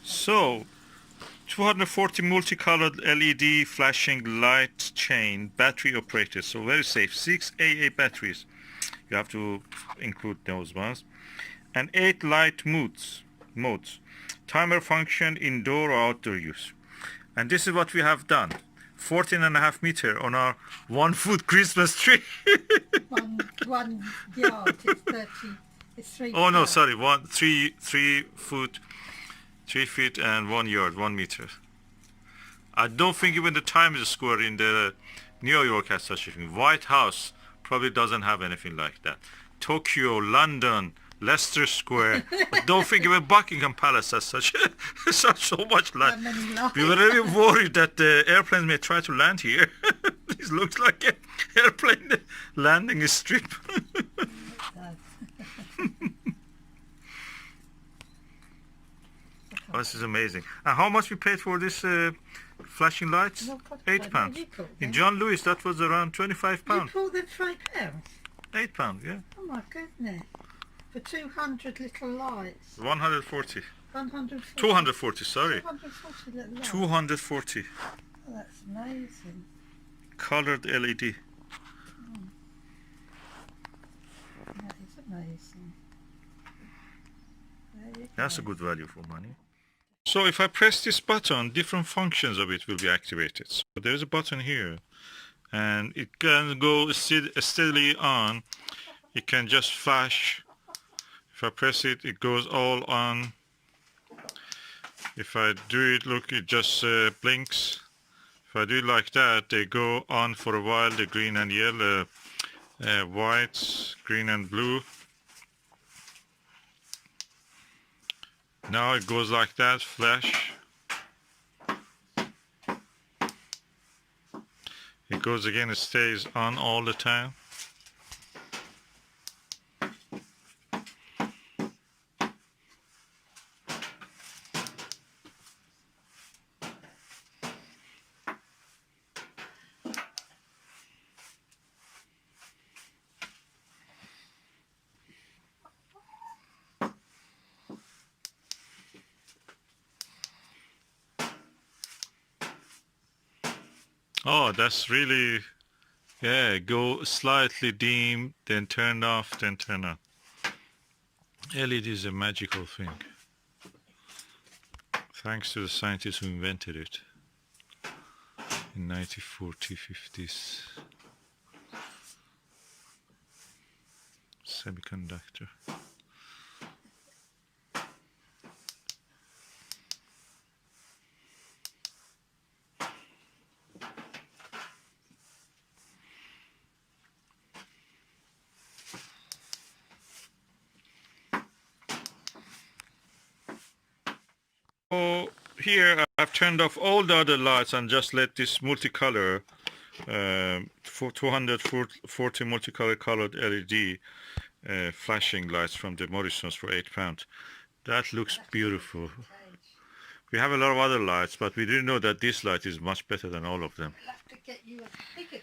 So 240 multicolored LED flashing light chain, battery operated, so very safe. 6 AA batteries, you have to include those ones, and 8 light modes, timer function, indoor or outdoor use. And this is what we have done: 14.5 meter on our 1 foot Christmas tree. one yard, it's 30, it's 3 Oh no, foot. sorry, 3 feet and 1 yard, 1 meter. I don't think even the Times Square in the New York has such a thing. White House probably doesn't have anything like that. Tokyo, London, Leicester Square. I don't think even Buckingham Palace has such so much light. We were really worried that the airplanes may try to land here. This looks like an airplane landing strip. Oh, this is amazing. And how much we paid for this flashing lights? £8. In John Lewis, that was around £25. You bought them for £8? £8, yeah. Oh my goodness. For 200 little lights. 140. 140. 240, sorry. 240 little lights. 240. Oh, that's amazing. Colored LED. That is amazing. That's a good value for money. So if I press this button, different functions of it will be activated. So there's a button here, and it can go steadily on. It can just flash. If I press it, it goes all on. If I do it, look, it just blinks. If I do it like that, they go on for a while, the green and yellow, white, green and blue. Now it goes like that, flash. It goes again, it stays on all the time. Oh, that's really, yeah, go slightly dim, then turn off, then turn on. LED is a magical thing. Thanks to the scientists who invented it in 1940s, 50s. Semiconductor. So here I've turned off all the other lights and just let this multicolor, for 240 multicolor colored LED flashing lights from the Morrisons for £8. That looks beautiful. We have a lot of other lights, but we didn't know that this light is much better than all of them. I'll have to get you a bigger